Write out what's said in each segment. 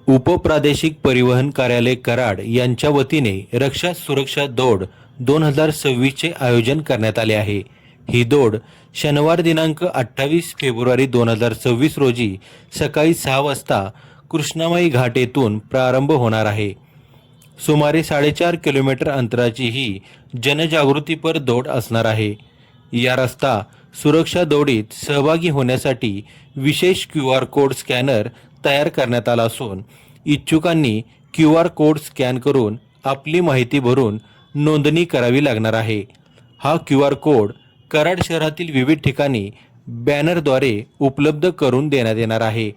उपप्रादेशिक परिवहन कार्यालय कराड यांच्या वतीने रक्षा सुरक्षा दौड 2026चे आयोजन करण्यात आले आहे। ही दौड शनिवार दिनांक 28 फेब्रुवारी 2026 रोजी सकाळी 6 वाजता कृष्णामाई घाट येथून प्रारंभ होणार आहे। सुमारे 4.5 किलोमीटर अंतराची ही जनजागृतीपर दौड असणार आहे। या रस्ता सुरक्षा दौडीत सहभागी होण्यासाठी विशेष QR कोड स्कॅनर तयार करण्यात आला असून इच्छुकांनी QR कोड स्कॅन करून आपली माहिती भरून नोंदणी करावी लागणार आहे। हा QR कोड कराड शहरातील विविध ठिकाणी बॅनरद्वारे उपलब्ध करून देण्यात येणार आहे।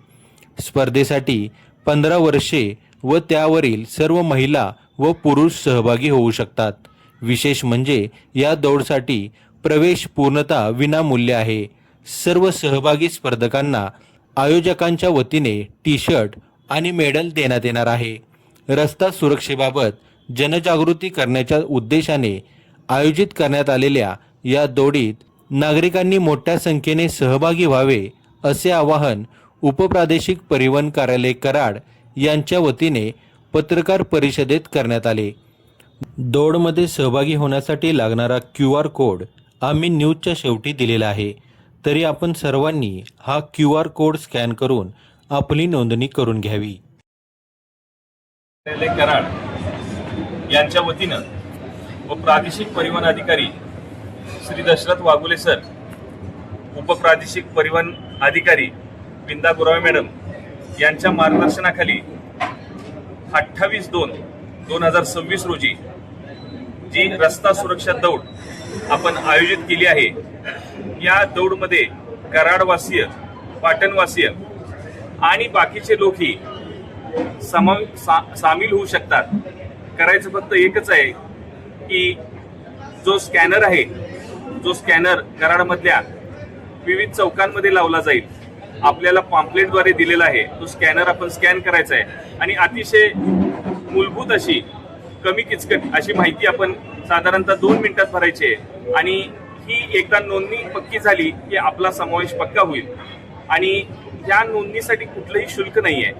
स्पर्धेसाठी 15 वर्षे व त्यावरील सर्व महिला व पुरुष सहभागी होऊ शकतात। विशेष म्हणजे या दौडसाठी प्रवेश पूर्णतः विनामूल्य आहे। सर्व सहभागी स्पर्धकांना आयोजकांच्या वतीने टी-शर्ट आणि मेडल देण्यात येणार आहे। रस्ता सुरक्षेबाबत जनजागृती करण्याच्या उद्देशाने आयोजित करण्यात आलेल्या या दौडीत नागरिकांनी मोठ्या संख्येने सहभागी व्हावे असे आवाहन उपप्रादेशिक परिवहन कार्यालय कराड यांच्या वतीने पत्रकार परिषदेत करण्यात आले। दौडमध्ये सहभागी होण्यासाठी लागणारा QR कोड आम्ही न्यूजच्या शेवटी दिलेला आहे, तरी आपण सर्वांनी हा QR कोड स्कॅन करून आपली नोंदणी करून घ्यावी। कराड यांच्या वतीनं व प्रादेशिक परिवहन अधिकारी श्री दशरथ वाघुले सर, उपप्रादेशिक परिवहन अधिकारी विंदा गुरावे मॅडम यांच्या मार्गदर्शनाखाली 28/2/2026 रोजी जी रस्ता सुरक्षा दौड आपण आयोजित केली आहे। या दौडमध्ये कराडवासीय, पाटणवासीय आणि बाकीचे लोकही सामील होऊ शकतात। करायचं फक्त एकच आहे की जो स्कॅनर आहे, जो स्कॅनर कराडमधल्या विविध चौकांमध्ये लावला जाईल, आपल्याला पॉम्पलेटद्वारे दिलेला आहे, तो स्कॅनर आपण स्कॅन करायचा आहे आणि अतिशय मूलभूत अशी कमी किचकट अशी माहिती आपण साधारणतः 2 मिनिटात भरायची आहे आणि ही एकदा नोंदणी पक्की झाली की आपला समावेश पक्का होईल। आणि या नोंदणीसाठी कुठलंही शुल्क नाही आहे,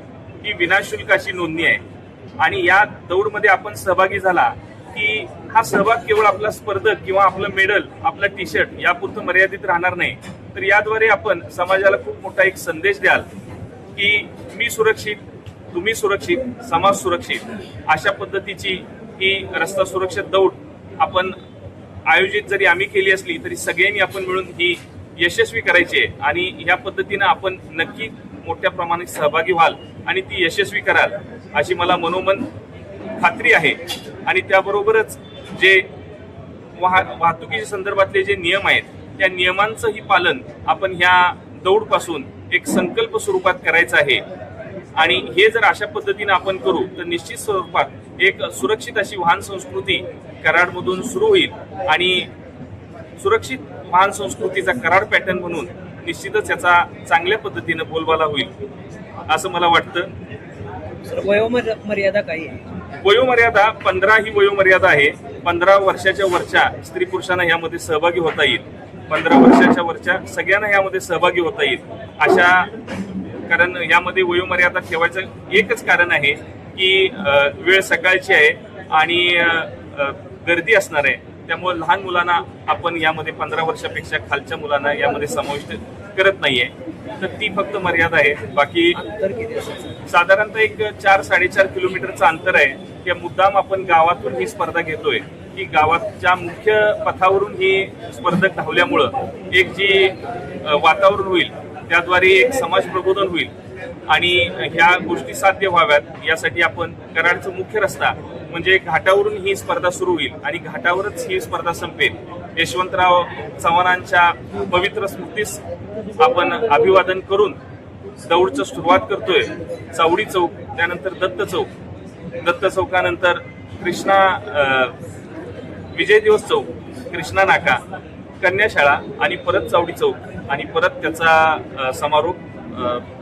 ही विनाशुल्क अशी नोंदणी आहे। आणि या दौडमध्ये आपण सहभागी झाला की हा सहभाग केवळ आपला स्पर्धक किंवा आपलं मेडल, आपला टी-शर्ट यापुरतं मर्यादित राहणार नाही, तर याद्वारे आपण समाजाला खूप मोठा एक संदेश द्याल की मी सुरक्षित, तुम्ही सुरक्षित, समाज सुरक्षित अशा पद्धतीची ही रस्ता सुरक्षा दौड आपण आयोजित जरी आम्ही केली असली तरी सगळ्यांनी आपण मिळून ही यशस्वी करायची आहे। आणि या पद्धतीनं आपण नक्की मोठ्या प्रमाणात सहभागी व्हाल आणि ती यशस्वी कराल अशी मला मनोमन खात्री आहे। आणि त्याबरोबरच जे वाहतुकीच्या संदर्भातले जे नियम आहेत त्या नियमांचंही पालन आपण ह्या दौडपासून एक संकल्प स्वरूपात करायचं आहे। आणि हे जर अशा पद्धतीने आपण करू तर निश्चित स्वरूपात एक सुरक्षित अशी वाहन संस्कृती कराडमधून सुरू होईल आणि सुरक्षित वाहन संस्कृतीचा कराड पॅटर्न म्हणून निश्चितच याचा चांगल्या पद्धतीने बोलबाला होईल असं मला वाटतं। वयोमर्यादा काही आहे? वयोमर्यादा 15 ही वयोमर्यादा आहे। 15 वर्षाच्या वरच्या स्त्री पुरुषांना यामध्ये सहभागी होता येईल, 15 वर्षाच्या वरच्या सगळ्यांना यामध्ये सहभागी होता येईल अशा, कारण यामध्ये वयोमर्यादा ठेवायचं एकच कारण आहे की वेळ सकाळची आहे आणि गर्दी असणार आहे, त्यामुळे लहान मुलांना आपण यामध्ये 15 वर्षापेक्षा खालच्या मुलांना यामध्ये समाविष्ट करत नाहीये, तर ती फक्त मर्यादा आहे। बाकी साधारणतः एक 4-4.5 किलोमीटरचं अंतर आहे। त्या मुद्दाम आपण गावातून ही स्पर्धा घेतोय की गावाच्या मुख्य पथावरून ही स्पर्धक धावल्यामुळं एक जी वातावरण होईल त्याद्वारे एक समाज प्रबोधन होईल आणि ह्या गोष्टी साध्य व्हाव्यात यासाठी आपण कराडचा मुख्य रस्ता म्हणजे घाटावरून ही स्पर्धा सुरू होईल आणि घाटावरच ही स्पर्धा संपेल। यशवंतराव चव्हाणांच्या पवित्र स्मृतीस आपण अभिवादन करून दौडची सुरुवात करतोय। चावडी चौक, त्यानंतर दत्त चौक, दत्त चौकानंतर कृष्णा विजय दिवस चौक, कृष्णा नाका, कन्याशाळा आणि परत चावडी चौक आणि परत त्याचा समारोप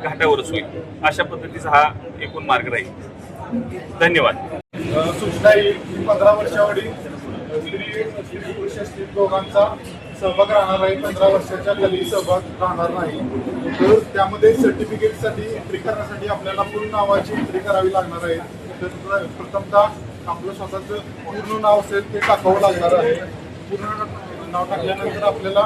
घाटावरच होईल। अशा पद्धतीचा हा एकूण मार्ग राहील। धन्यवाद। सूचना 15 वर्षावरील स्त्री पुरुष दोघांचा सहभाग राहणार आहे. 15 वर्षाच्या खाली सहभाग राहणार नाही. तर त्यामध्ये सर्टिफिकेटसाठी एंट्री करण्यासाठी आपल्याला पूर्ण नावाची एंट्री करावी लागणार आहे. तर प्रथमतः आपलं स्वतःचं पूर्ण नाव असेल ते टाकावं लागणार आहे. पूर्ण नाव टाकल्यानंतर आपल्याला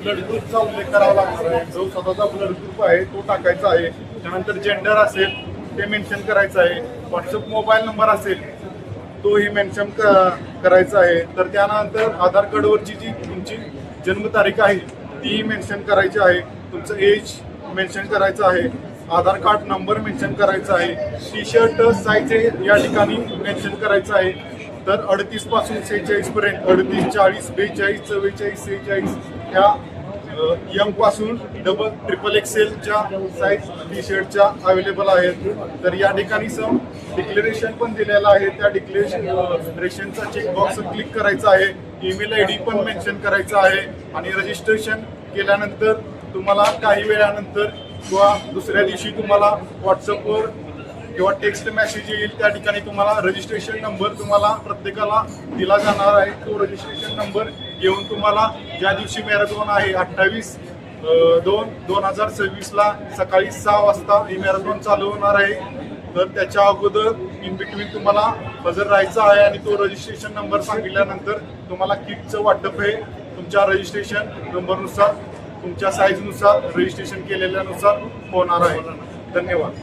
ब्लड ग्रुपचा उल्लेख करावा लागणार आहे. जो स्वतःचा ब्लड ग्रुप आहे तो टाकायचा आहे. त्यानंतर जेंडर असेल ते मेन्शन करायचं आहे. व्हॉट्सअप मोबाईल नंबर असेल तोही मेन्शन करायचा आहे. तर त्यानंतर आधार कार्डवरची जी तुमची जन्मतारीख आहे ती मेन्शन करायची आहे. तुमचं एज मेन्शन करायचं आहे. आधार कार्ड नंबर मेन्शन करायचा आहे. टी शर्ट साईज या ठिकाणी मेन्शन करायचं आहे. तर 38 पासून 46 पर्यंत 38, 40, 42, 44, 46 ह्या यंग पासून डबल ट्रिपल एक्सेलच्या साईज टी शर्टच्या अवेलेबल आहेत. तर या ठिकाणी सम डिक्लेरेशन पण दिलेलं आहे. त्या डिक्लेरेशनचा चेकबॉक्स क्लिक करायचा आहे. ईमेल ID पण मेन्शन करायचा आहे. आणि रजिस्ट्रेशन केल्यानंतर तुम्हाला काही वेळानंतर किंवा दुसऱ्या दिवशी तुम्हाला व्हॉट्सअपवर किंवा टेक्स्ट मेसेज येईल. त्या ठिकाणी तुम्हाला रजिस्ट्रेशन नंबर तुम्हाला प्रत्येकाला दिला जाणार आहे. तो रजिस्ट्रेशन नंबर घेऊन तुम्हाला ज्या दिवशी मॅरेथॉन आहे 28/2/2026 सकाळी 6 वाजता ही मॅरेथॉन चालू होणार आहे. तर त्याच्या अगोदर इन बिटवीन तुम्हाला हजर राहायचं आहे. आणि तो रजिस्ट्रेशन नंबर सांगितल्यानंतर तुम्हाला किटचं वाटप हे तुमच्या रजिस्ट्रेशन नंबरनुसार तुमच्या साईजनुसार रजिस्ट्रेशन केलेल्यानुसार होणार आहे. धन्यवाद.